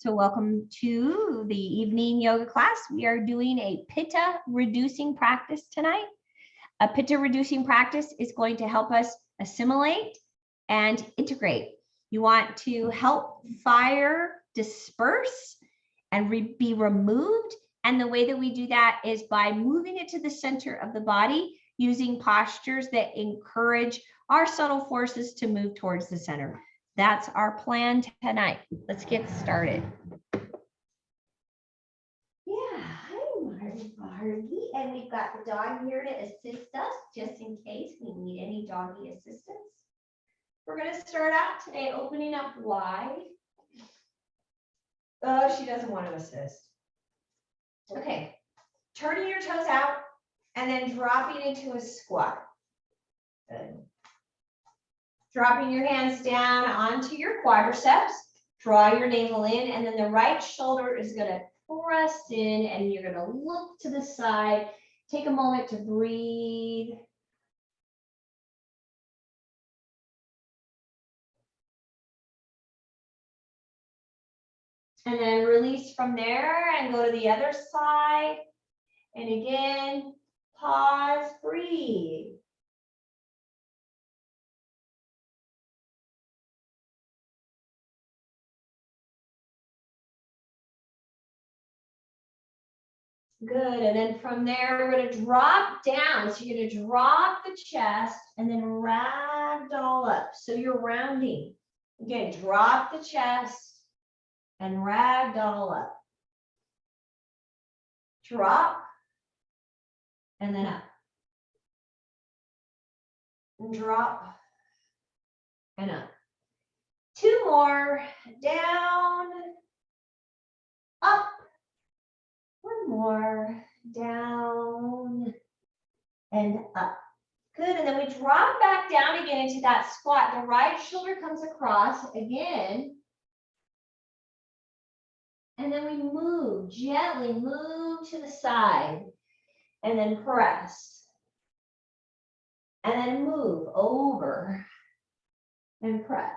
So welcome to the evening yoga class. We are doing a Pitta reducing practice tonight. A Pitta reducing practice is going to help us assimilate and integrate. You want to help fire disperse and be removed. And the way that we do that is by moving it to the center of the body, using postures that encourage our subtle forces to move towards the center. That's our plan tonight. Let's get started. Yeah, hi, Margie. And we've got the dog here to assist us, just in case we need any doggy assistance. We're going to start out today opening up wide. Oh, she doesn't want to assist. Okay, turning your toes out and then dropping into a squat. Good. Dropping your hands down onto your quadriceps, draw your navel in, and then the right shoulder is going to press in, and you're going to look to the side. Take a moment to breathe. And then release from there and go to the other side. And again, pause, breathe. Good, and then from there, we're going to drop down. So you're going to drop the chest and then ragdoll up. So you're rounding. Again, drop the chest and ragdoll up. Drop and then up. And drop and up. Two more, down, up. One more, down and up. Good, and then we drop back down again into that squat. The right shoulder comes across again. And then we move, gently move to the side. And then press. And then move over. And press.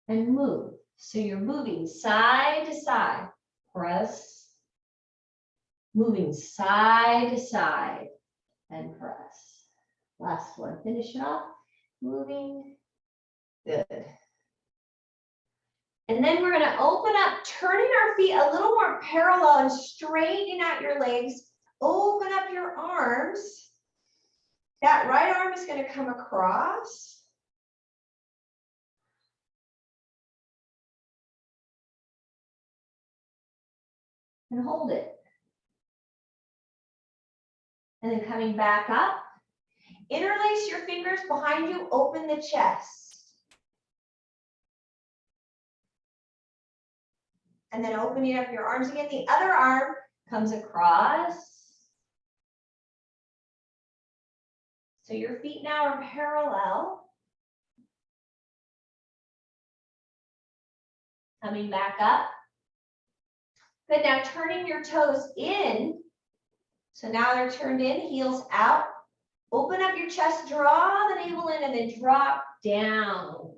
And move. So you're moving side to side. Press, moving side to side, and press. Last one, finish it off, moving, good. And then we're gonna open up, turning our feet a little more parallel and straighten out your legs, open up your arms. That right arm is gonna come across. And hold it. And then coming back up, interlace your fingers behind you, open the chest. And then opening up your arms again, the other arm comes across. So your feet now are parallel. Coming back up. Good, now turning your toes in. So now they're turned in, heels out. Open up your chest, draw the navel in, and then drop down.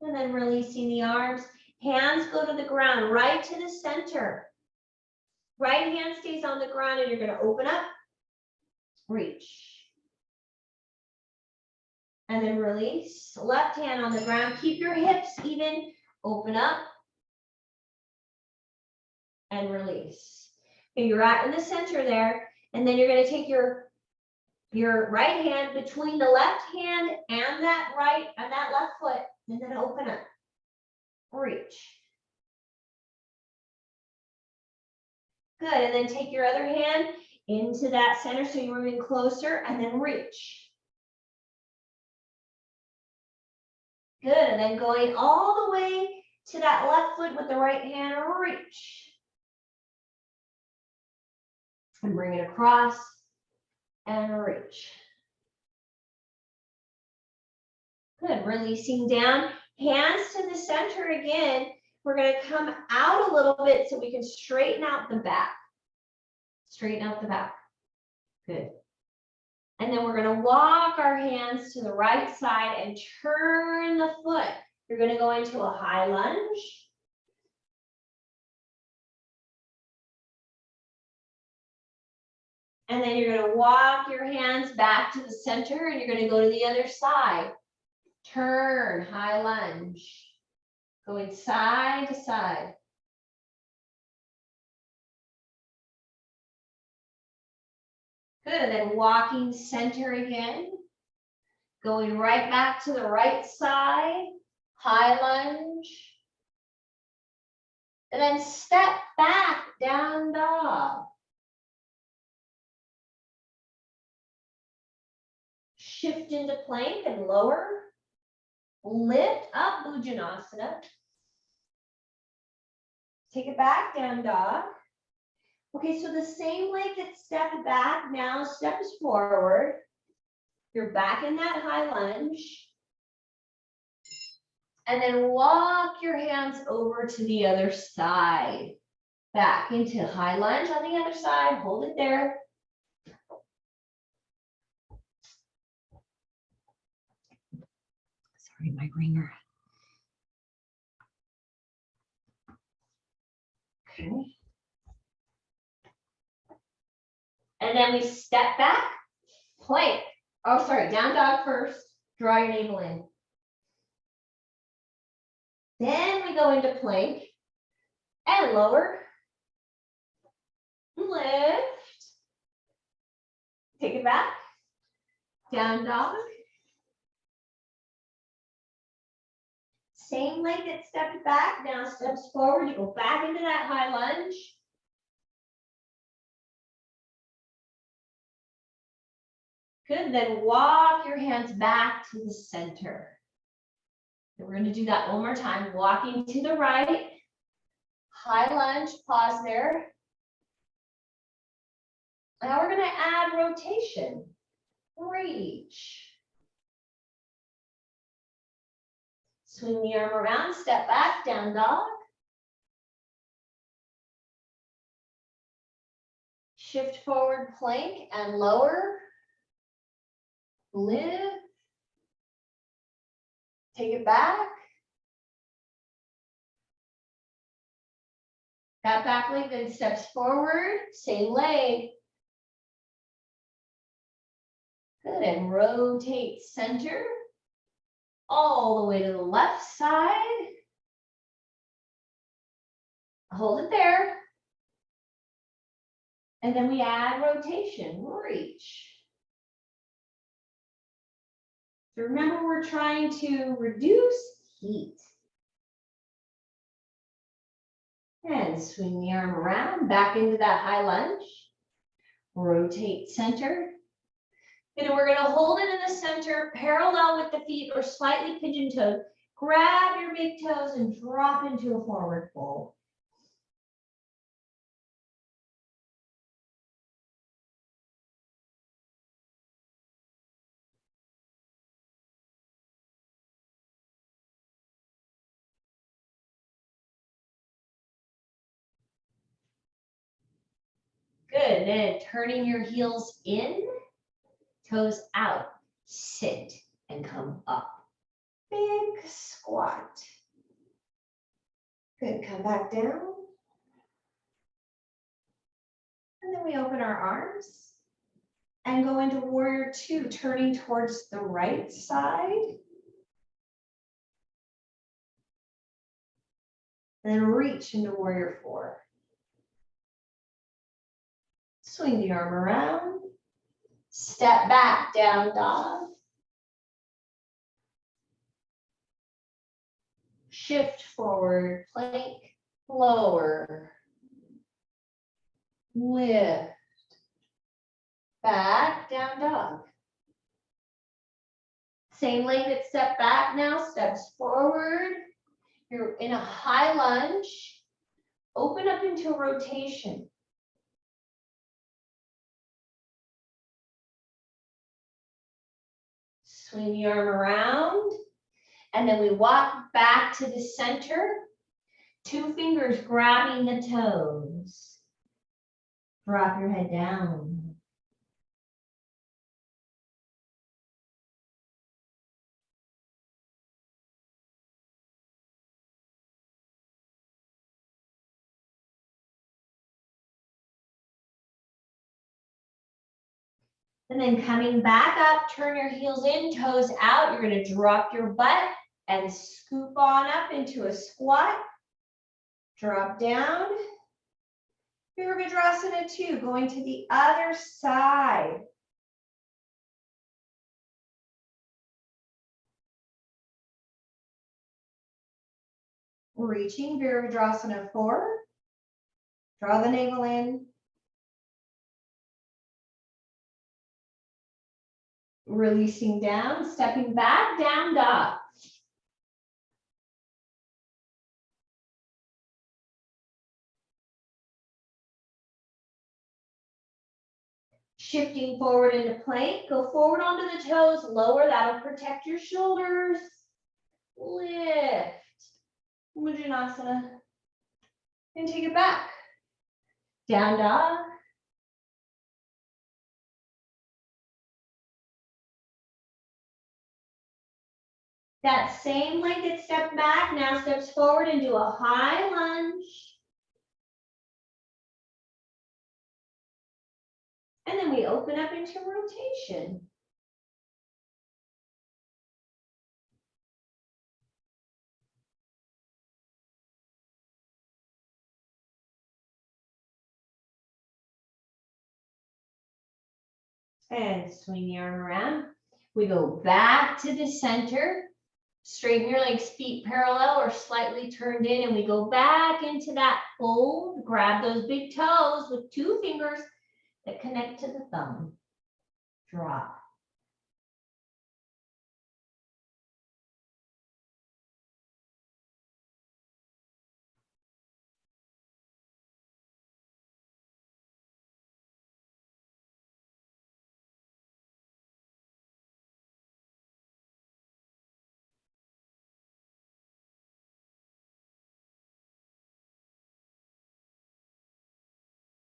And then releasing the arms. Hands go to the ground, right to the center. Right hand stays on the ground, and you're going to open up. Reach. And then release. Left hand on the ground. Keep your hips even. Open up. And release. And you're right in the center there. And then you're going to take your right hand between the left hand and that left foot. And then open up. Reach. Good. And then take your other hand into that center so you're moving closer, and then reach. Good, and then going all the way to that left foot with the right hand, reach. And bring it across and reach. Good, releasing down, hands to the center again. We're going to come out a little bit so we can straighten out the back. Straighten out the back. Good. And then we're going to walk our hands to the right side and turn the foot. You're going to go into a high lunge. And then you're going to walk your hands back to the center and you're going to go to the other side. Turn, high lunge. Going side to side. Good, and then walking center again. Going right back to the right side. High lunge. And then step back, down dog. Shift into plank and lower. Lift up, Bhujanasana. Take it back, down dog. Okay, so the same leg that stepped back now steps forward. You're back in that high lunge. And then walk your hands over to the other side. Back into high lunge on the other side. Hold it there. Sorry, my ringer. Okay. And then we step back, plank. Oh, sorry, down dog first. Draw your navel in. Then we go into plank and lower. Lift. Take it back. Down dog. Same leg that stepped back, now steps forward. You go back into that high lunge. Good, then walk your hands back to the center. And we're going to do that one more time. Walking to the right, high lunge, pause there. Now we're going to add rotation. Reach. Swing the arm around, step back, down dog. Shift forward, plank and lower. Lift. Take it back. That back leg then steps forward, same leg. Good, and rotate center. All the way to the left side. Hold it there. And then we add rotation, reach. So remember, we're trying to reduce heat. And swing the arm around, back into that high lunge. Rotate center. And we're going to hold it in the center, parallel with the feet or slightly pigeon-toed. Grab your big toes and drop into a forward fold. Good, then turning your heels in, toes out, sit and come up. Big squat. Good, come back down. And then we open our arms and go into warrior two, turning towards the right side. Then reach into warrior four. Swing the arm around. Step back, down dog. Shift forward, plank, lower. Lift. Back, down dog. Same leg that stepped back now, steps forward. You're in a high lunge. Open up into a rotation. Swing the arm around. And then we walk back to the center. 2 fingers grabbing the toes. Drop your head down. And then coming back up, turn your heels in, toes out. You're going to drop your butt and scoop on up into a squat. Drop down. Virabhadrasana 2, going to the other side. Reaching, Virabhadrasana 4. Draw the navel in. Releasing down, stepping back, down dog. Shifting forward into plank, go forward onto the toes, lower, that'll protect your shoulders. Lift, Mudranasana, and take it back. Down dog. That same legged step back, now steps forward and do a high lunge. And then we open up into rotation. And swing the arm around. We go back to the center. Straighten your legs, feet parallel or slightly turned in, and we go back into that fold. Grab those big toes with 2 fingers that connect to the thumb. Drop.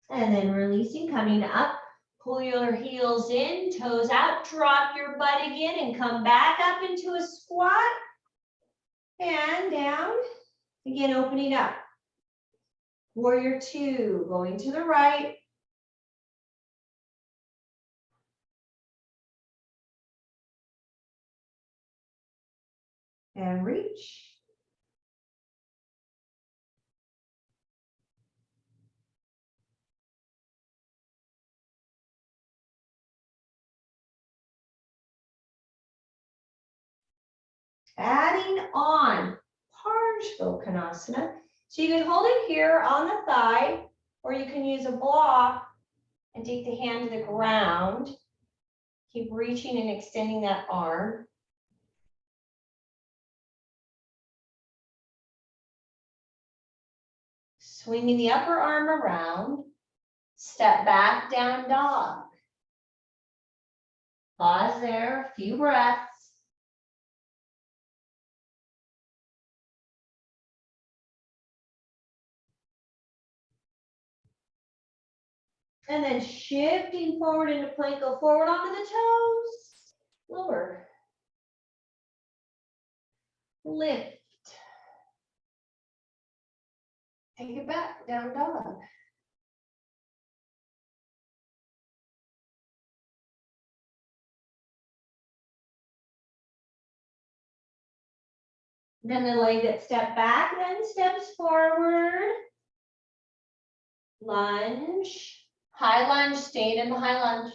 And then releasing, coming up, pull your heels in, toes out, drop your butt again and come back up into a squat. And down, again opening up. Warrior 2, going to the right. And reach. Adding on Parsvottanasana. So you can hold it here on the thigh, or you can use a block and take the hand to the ground. Keep reaching and extending that arm. Swinging the upper arm around. Step back, down dog. Pause there, a few breaths. And then shifting forward into plank, go forward onto the toes. Lower. Lift. Take it back, down dog. Then the leg that stepped back, then steps forward. Lunge. High lunge, staying in the high lunge.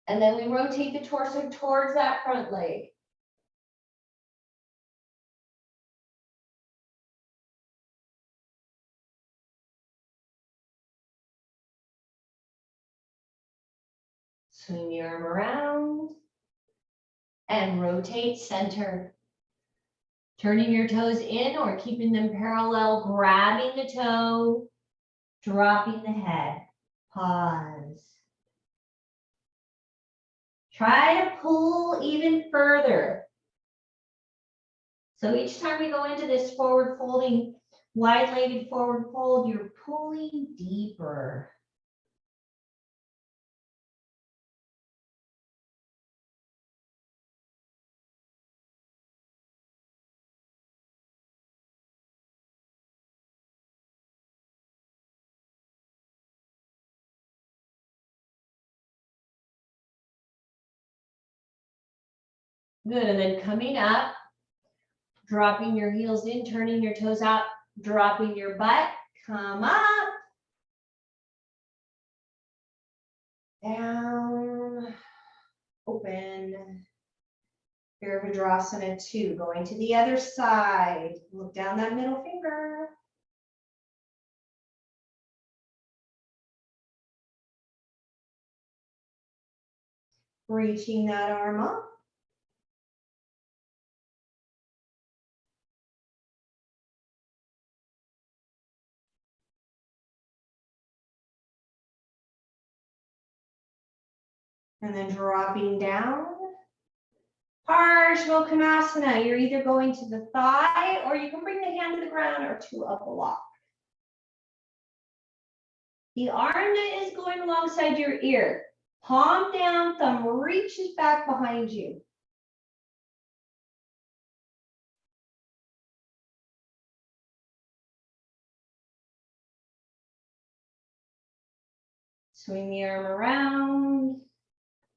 And then we rotate the torso towards that front leg. Swing the arm around and rotate center. Turning your toes in or keeping them parallel, grabbing the toe, dropping the head. Pause. Try to pull even further. So each time we go into this forward folding, wide-legged forward fold, you're pulling deeper. Good, and then coming up, dropping your heels in, turning your toes out, dropping your butt, come up, down, open, Virabhadrasana 2, going to the other side, look down that middle finger. Reaching that arm up. And then dropping down. Parsvakonasana, you're either going to the thigh or you can bring the hand to the ground or to a block. The arm that is going alongside your ear, palm down, thumb reaches back behind you. Swing the arm around,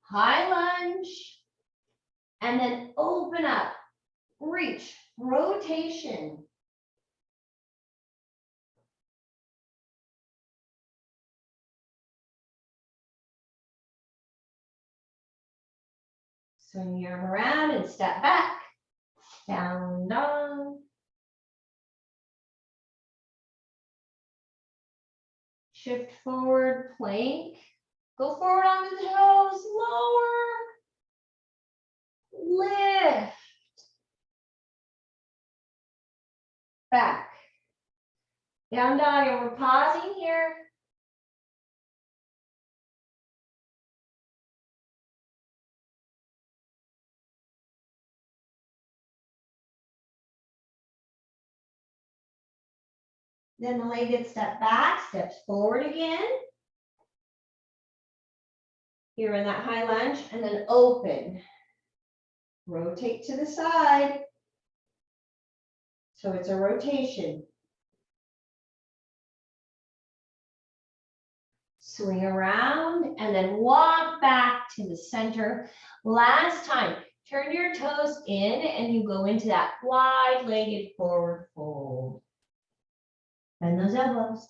high lunge, and then open up, reach, rotation. Swing the arm around and step back, down dog. Shift forward, plank. Go forward onto the toes, lower, lift, back. Down dog, and we're pausing here. Then the legged step back, steps forward again. Here in that high lunge, and then open. Rotate to the side. So it's a rotation. Swing around and then walk back to the center. Last time, turn your toes in and you go into that wide-legged forward fold. Bend those elbows.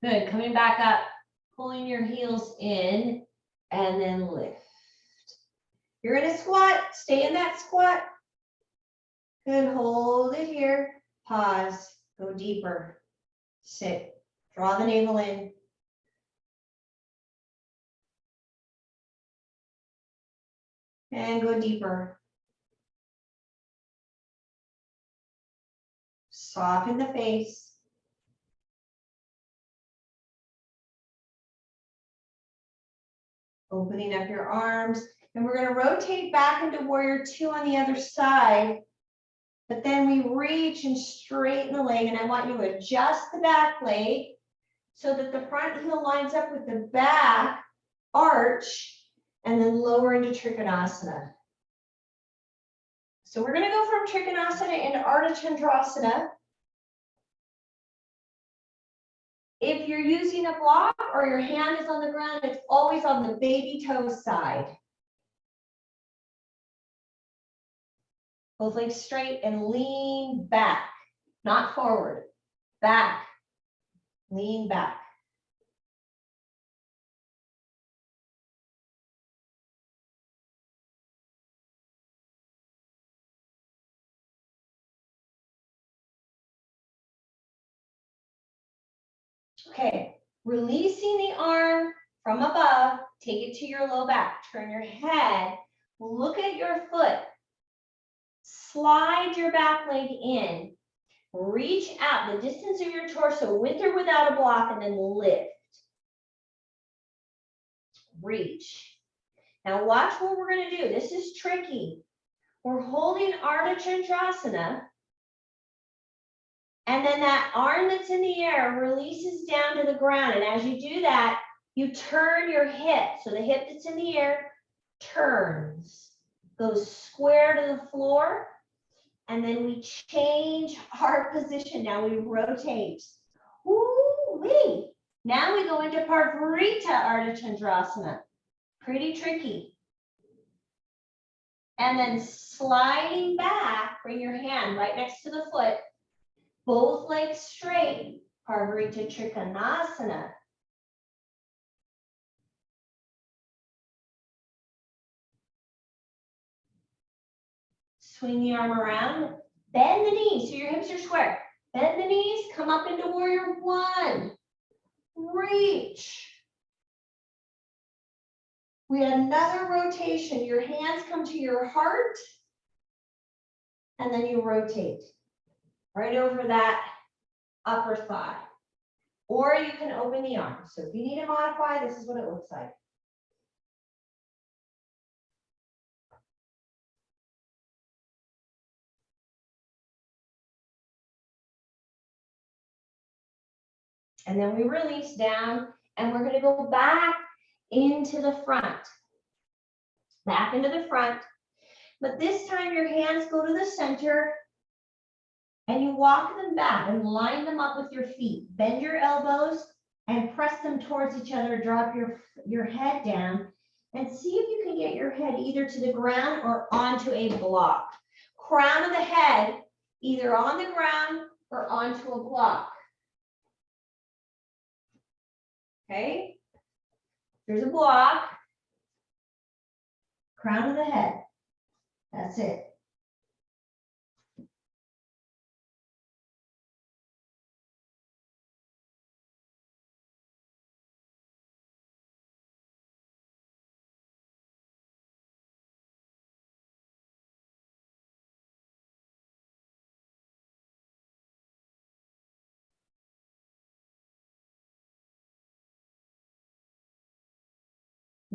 Good, coming back up, pulling your heels in and then lift. You're in a squat, stay in that squat. Good, hold it here, pause, go deeper, sit, draw the navel in. And go deeper. Soften the face. Opening up your arms. And we're going to rotate back into warrior 2 on the other side. But then we reach and straighten the leg. And I want you to adjust the back leg so that the front heel lines up with the back arch and then lower into Trikonasana. So we're going to go from Trikonasana into Ardha Chandrasana. If you're using a block or your hand is on the ground, it's always on the baby toe side. Both legs straight and lean back, not forward, back, lean back. Okay, releasing the arm from above, take it to your low back, turn your head, look at your foot, slide your back leg in, reach out the distance of your torso with or without a block, and then lift. Reach. Now watch what we're going to do. This is tricky. We're holding Ardha Chandrasana. And then that arm that's in the air releases down to the ground. And as you do that, you turn your hip. So the hip that's in the air turns, goes square to the floor. And then we change our position. Now we rotate. Woo-wee. Now we go into Parvarita Ardha Chandrasana. Pretty tricky. And then sliding back, bring your hand right next to the foot. Both legs straight, Parvarita Trikonasana. Swing the arm around, bend the knees so your hips are square. Bend the knees, come up into warrior one. Reach. We had another rotation. Your hands come to your heart, and then you rotate right over that upper thigh. Or you can open the arm. So if you need to modify, this is what it looks like. And then we release down, and we're going to go back into the front. Back into the front. But this time your hands go to the center, and you walk them back and line them up with your feet. Bend your elbows and press them towards each other. Drop your head down and see if you can get your head either to the ground or onto a block. Crown of the head either on the ground or onto a block. Okay? There's a block. Crown of the head. That's it.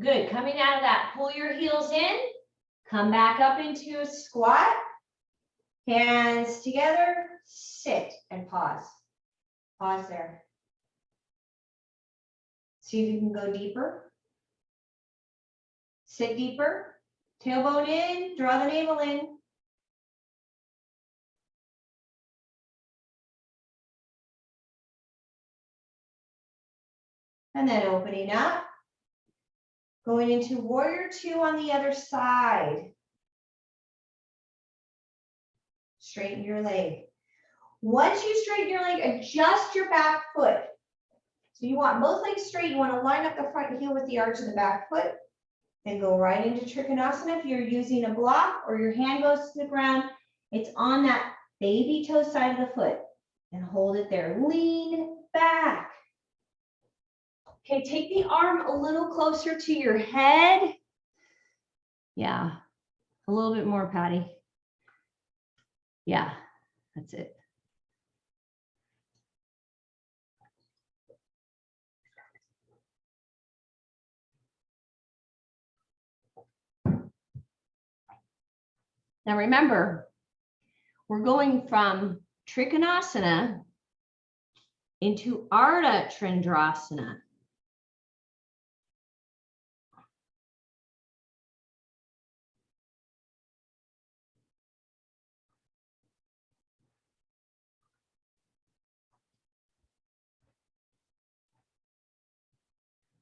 Good. Coming out of that, pull your heels in. Come back up into a squat. Hands together. Sit and pause. Pause there. See if you can go deeper. Sit deeper. Tailbone in. Draw the navel in. And then opening up. Going into warrior two on the other side. Straighten your leg. Once you straighten your leg, adjust your back foot. So you want both legs straight. You want to line up the front heel with the arch of the back foot. Then go right into Trikonasana. If you're using a block or your hand goes to the ground, it's on that baby toe side of the foot. And hold it there. Lean back. Okay, take the arm a little closer to your head. Yeah, a little bit more, Patty. Yeah, that's it. Now remember, we're going from Trikonasana into Ardha Chandrasana.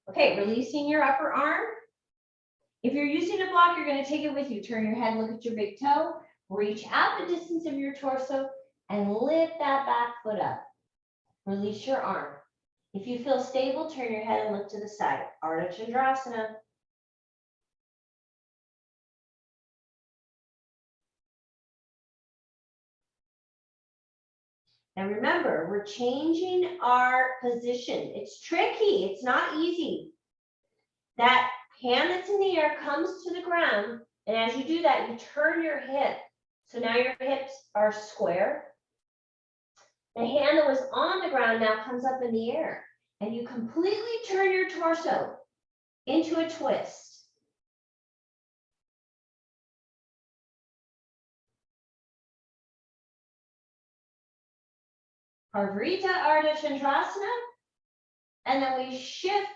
Okay, releasing your upper arm. If you're using a block, you're going to take it with you. Turn your head, look at your big toe, reach out the distance of your torso, and lift that back foot up. Release your arm. If you feel stable, turn your head and look to the side. Ardha Chandrasana. And remember, we're changing our position. It's tricky. It's not easy. That hand that's in the air comes to the ground. And as you do that, you turn your hip. So now your hips are square. The hand that was on the ground now comes up in the air. And you completely turn your torso into a twist. Parvarita Ardha Chandrasana. And then we shift,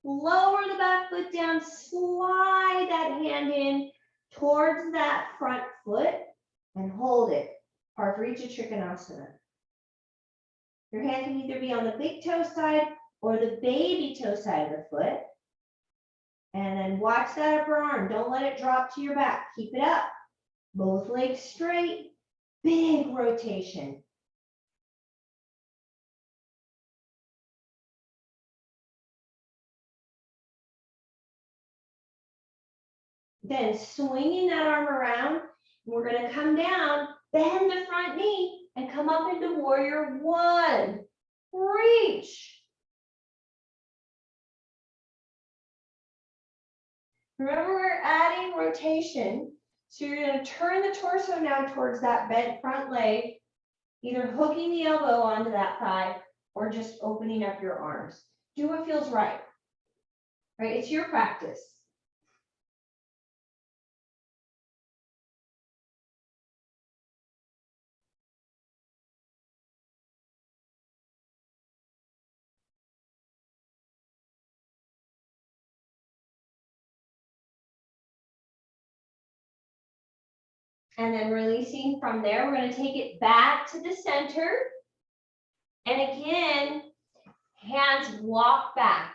lower the back foot down, slide that hand in towards that front foot and hold it. Parvarita Trikonasana. Your hand can either be on the big toe side or the baby toe side of the foot. And then watch that upper arm. Don't let it drop to your back. Keep it up. Both legs straight. Big rotation. Then swinging that arm around, we're going to come down, bend the front knee, and come up into warrior one. Reach. Remember, we're adding rotation. So you're going to turn the torso now towards that bent front leg, either hooking the elbow onto that thigh or just opening up your arms. Do what feels right. Right? It's your practice. And then releasing from there, we're going to take it back to the center. And again, hands walk back.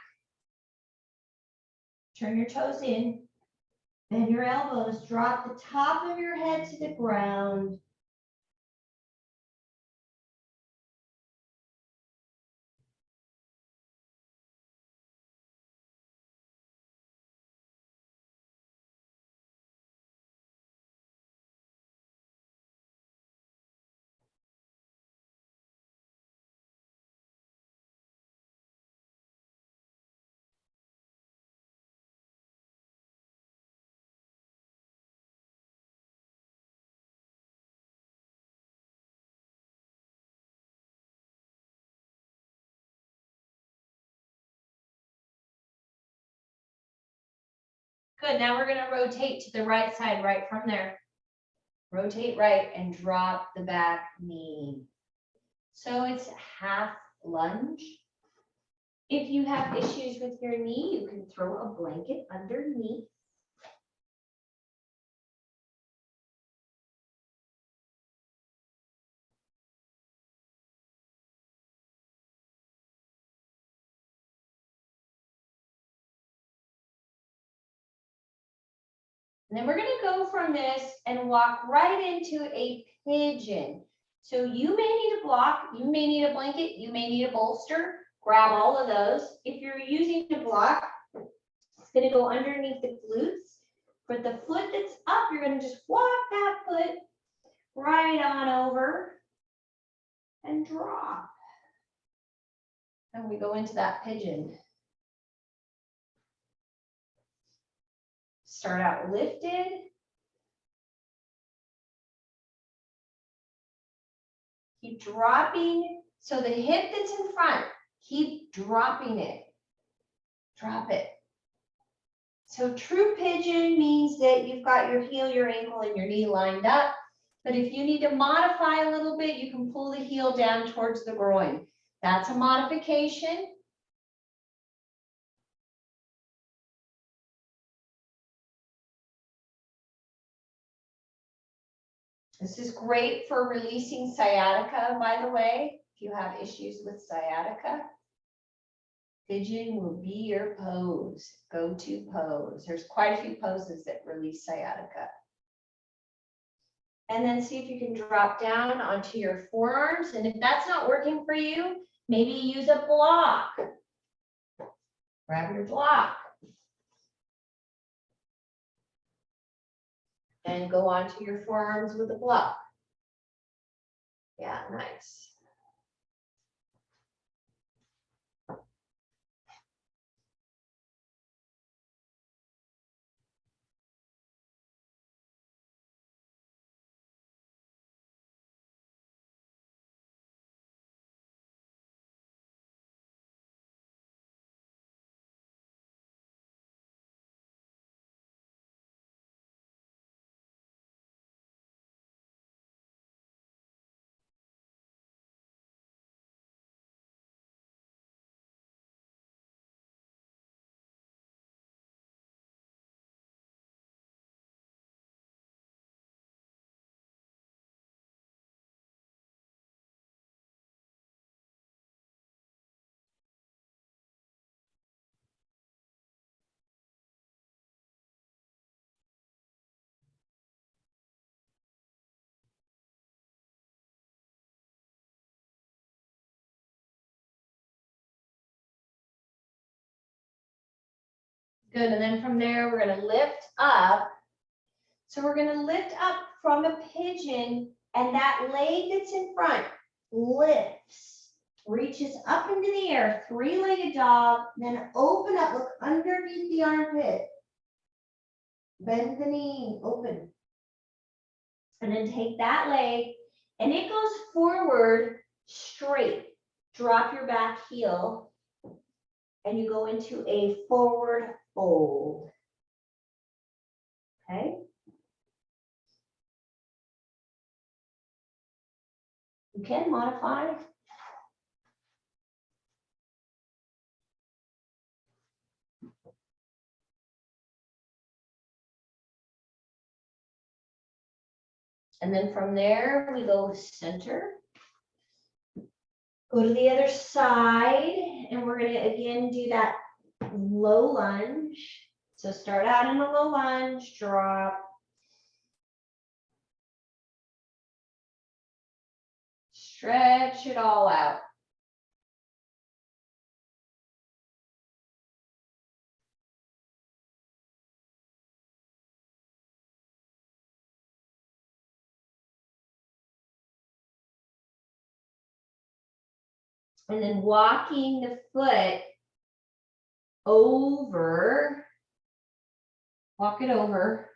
Turn your toes in. Bend your elbows. Drop the top of your head to the ground. Good, now we're going to rotate to the right side right from there. Rotate right and drop the back knee. So it's half lunge. If you have issues with your knee, you can throw a blanket underneath. And then we're going to go from this and walk right into a pigeon. So you may need a block, you may need a blanket, you may need a bolster. Grab all of those. If you're using a block, it's going to go underneath the glutes. For the foot that's up, you're going to just walk that foot right on over and drop. And we go into that pigeon. Start out lifted. Keep dropping. So the hip that's in front, keep dropping it. Drop it. So true pigeon means that you've got your heel, your ankle, and your knee lined up. But if you need to modify a little bit, you can pull the heel down towards the groin. That's a modification. This is great for releasing sciatica, by the way, if you have issues with sciatica. Pigeon will be your pose, go-to pose. There's quite a few poses that release sciatica. And then see if you can drop down onto your forearms. And if that's not working for you, maybe use a block. Grab your block. And go onto your forearms with a block. Yeah, nice. Good, and then from there, we're gonna lift up. So we're gonna lift up from a pigeon, and that leg that's in front lifts, reaches up into the air, three-legged dog, then open up, look underneath the armpit. Bend the knee, open. And then take that leg, and it goes forward straight. Drop your back heel, and you go into a forward fold. Okay? You can modify. And then from there, we go center. Go to the other side, and we're gonna again do that low lunge. So start out in a low lunge, drop. Stretch it all out. And then walking the foot over, walk it over.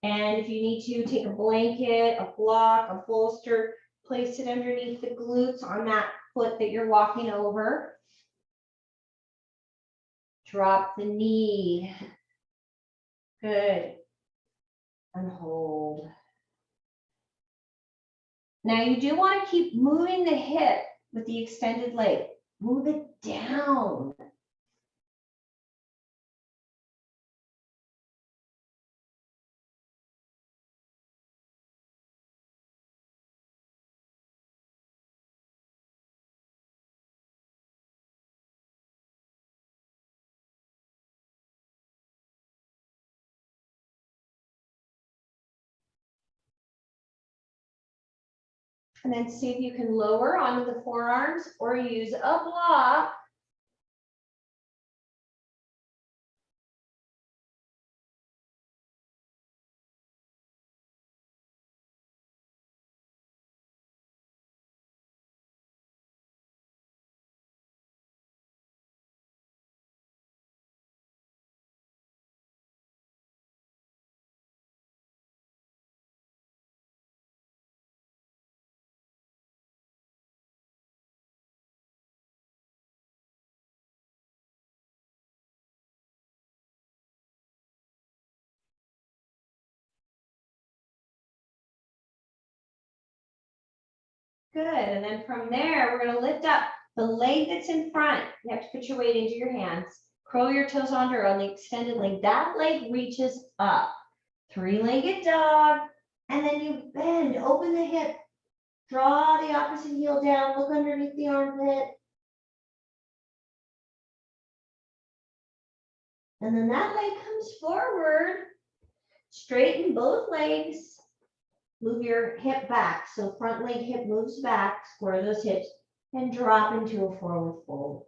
And if you need to, take a blanket, a block, a bolster, place it underneath the glutes on that foot that you're walking over. Drop the knee. Good. And hold. Now you do want to keep moving the hip with the extended leg. Move it down. And then see if you can lower onto the forearms or use a block. Good, and then from there, we're gonna lift up the leg that's in front. You have to put your weight into your hands. Curl your toes under on the extended leg. That leg reaches up. Three-legged dog, and then you bend, open the hip, draw the opposite heel down, look underneath the armpit. And then that leg comes forward, straighten both legs. Move your hip back. So front leg hip moves back, square those hips, and drop into a forward fold.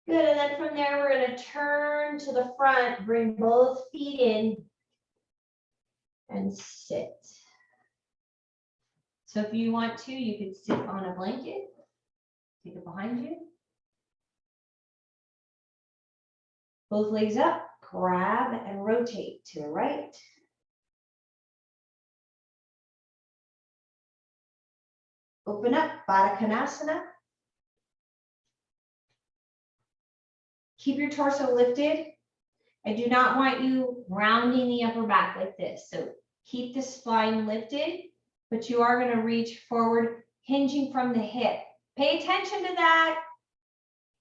Good, and then from there, we're gonna turn to the front, bring both feet in, and sit. So if you want to, you could sit on a blanket, take it behind you. Both legs up, grab and rotate to the right. Open up, Baddha Konasana. Keep your torso lifted. I do not want you rounding the upper back like this. So keep the spine lifted, but you are going to reach forward, hinging from the hip. Pay attention to that.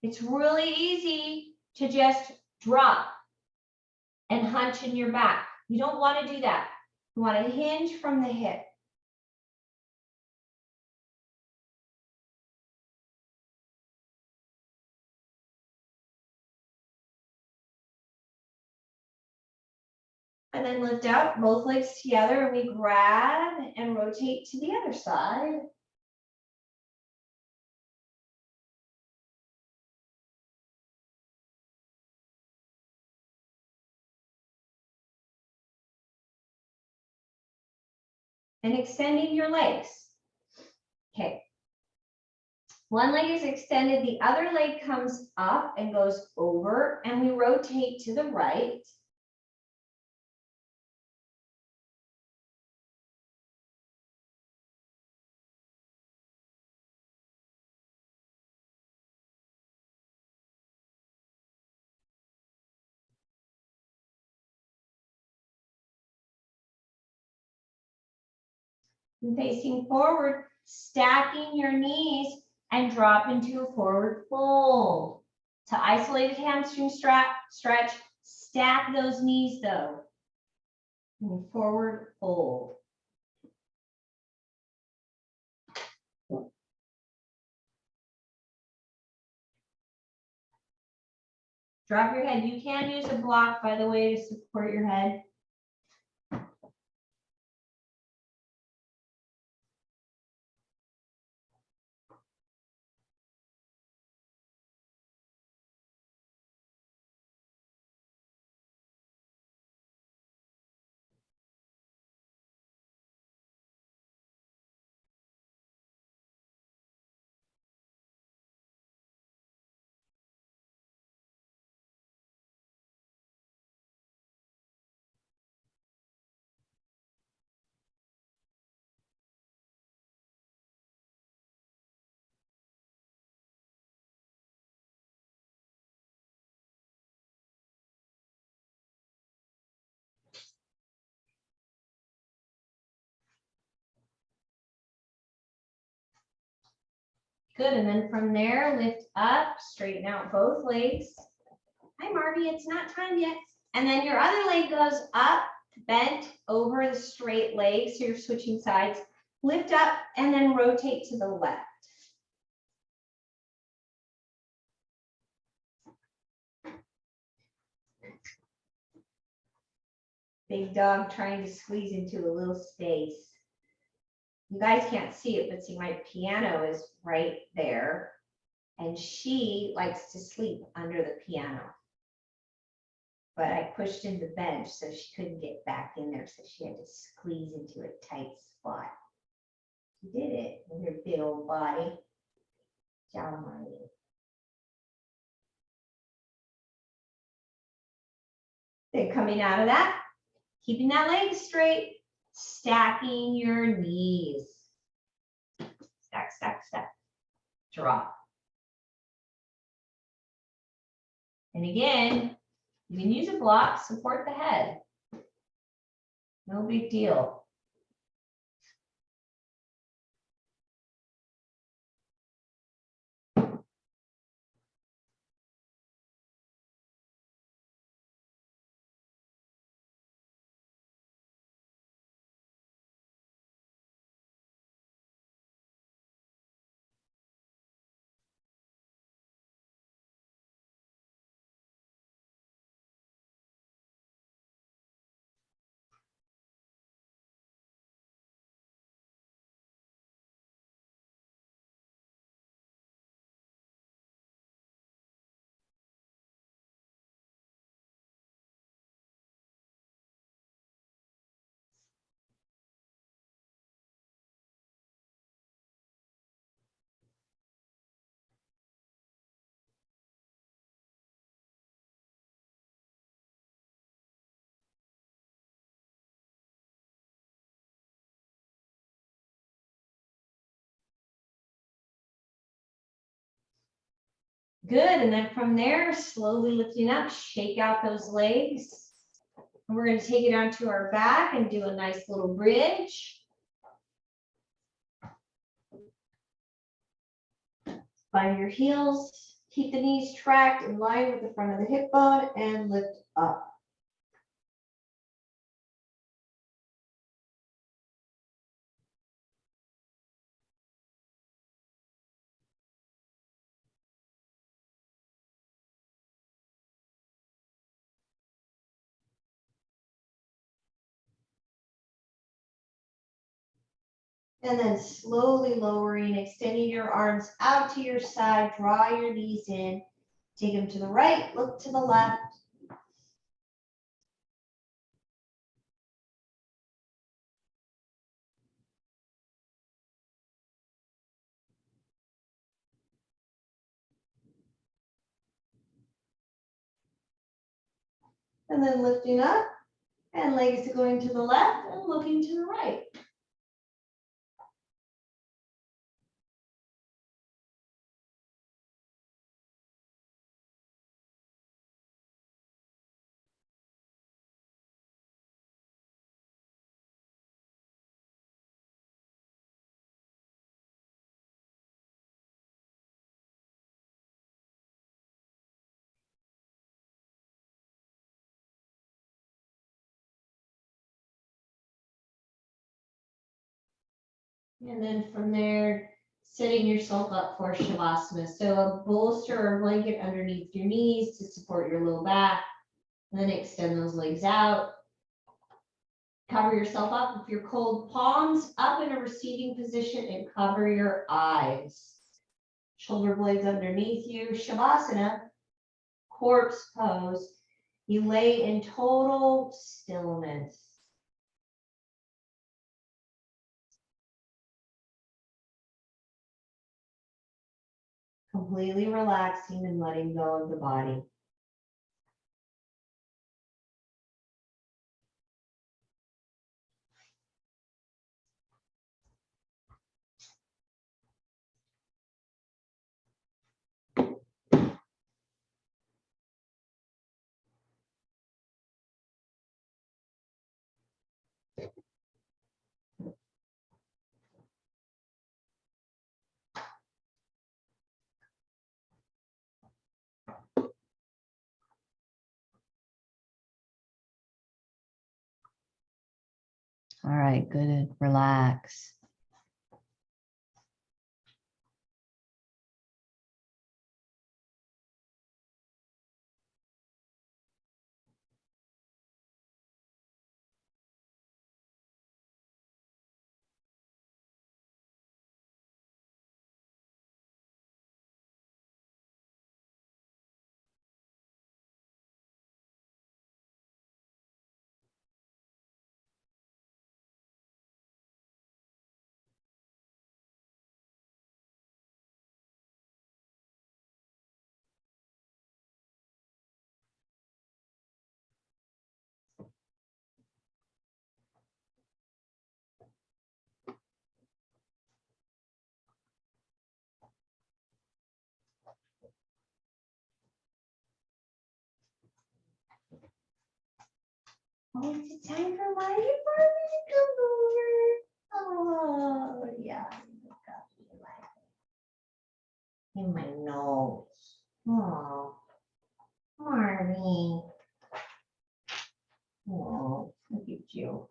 It's really easy to just drop and hunch in your back. You don't want to do that. You want to hinge from the hip. And then lift up both legs together and we grab and rotate to the other side. And extending your legs. Okay. One leg is extended, the other leg comes up and goes over, and we rotate to the right. And facing forward, stacking your knees and drop into a forward fold. To isolated hamstring stretch, stack those knees though. And forward fold. Drop your head. You can use a block, by the way, to support your head. Good, and then from there, lift up, straighten out both legs. Hi, Marty, it's not time yet. And then your other leg goes up, bent over the straight leg, so you're switching sides. Lift up and then rotate to the left. Big dog trying to squeeze into a little space. You guys can't see it, but see my piano is right there. And she likes to sleep under the piano. But I pushed in the bench so she couldn't get back in there. So she had to squeeze into a tight spot. She did it with her big old body. Job, Marty. Then coming out of that, keeping that leg straight, stacking your knees. Stack, stack, stack. Drop. And again, you can use a block, support the head. No big deal. Good, and then from there, slowly lifting up, shake out those legs. And we're going to take it onto our back and do a nice little bridge. Find your heels, keep the knees tracked in line with the front of the hip bone and lift up. And then slowly lowering, extending your arms out to your side, draw your knees in, take them to the right, look to the left. And then lifting up, and legs going to the left and looking to the right. And then from there, setting yourself up for Shavasana. So a bolster or blanket underneath your knees to support your low back. And then extend those legs out. Cover yourself up. If you're cold, palms up in a receiving position and cover your eyes. Shoulder blades underneath you. Shavasana, corpse pose. You lay in total stillness. Completely relaxing and letting go of the body. All right, good. Relax. Oh, it's time for my apartment to come over. Oh, yeah. In my nose. Oh, Marvin. Oh, look at you.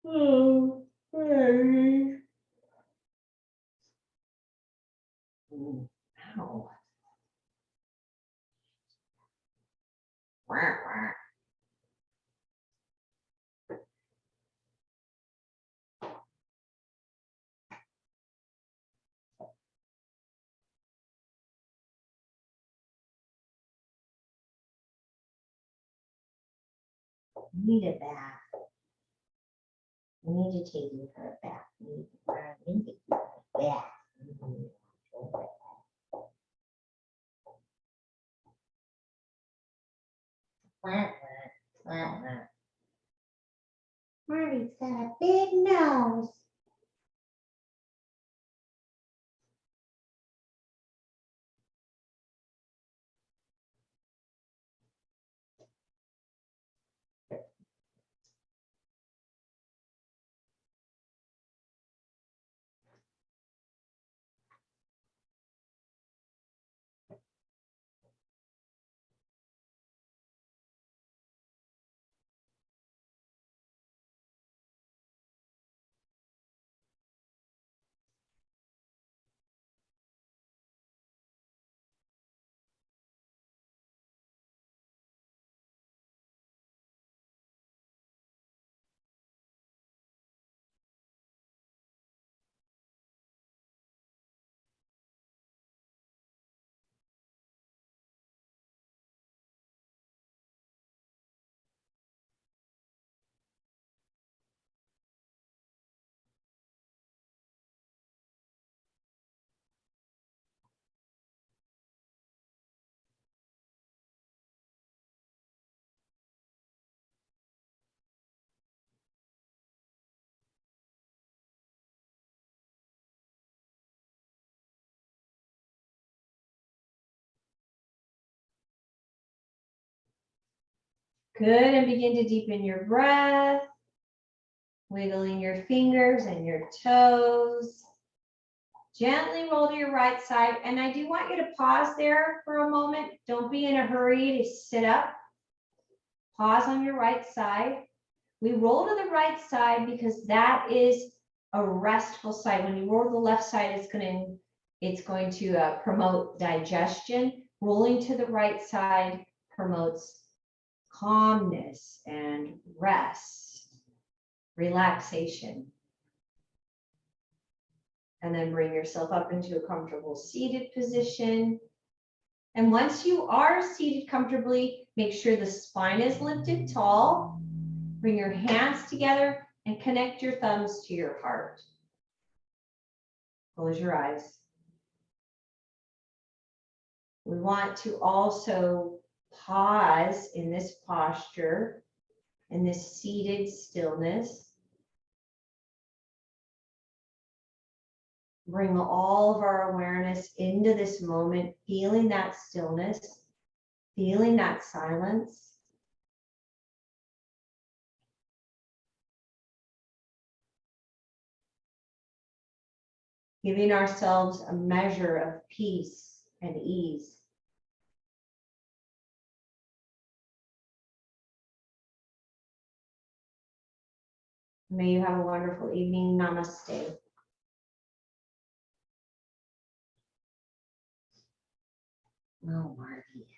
Oh, Marvin. Ow. Wah, wah. Need a bath. I need to take you for a bath. I need to take you for a bath. Wah, wah, wah, wah. Marty's got a big nose. Good, and begin to deepen your breath, wiggling your fingers and your toes. Gently roll to your right side, and I do want you to pause there for a moment. Don't be in a hurry to sit up. Pause on your right side. We roll to the right side because that is a restful side. When you roll to the left side, it's going to promote digestion. Rolling to the right side promotes calmness and rest, relaxation. And then bring yourself up into a comfortable seated position. And once you are seated comfortably, make sure the spine is lifted tall. Bring your hands together and connect your thumbs to your heart. Close your eyes. We want to also pause in this posture, in this seated stillness. Bring all of our awareness into this moment, feeling that stillness, feeling that silence. Giving ourselves a measure of peace and ease. May you have a wonderful evening. Namaste. Oh, Margie.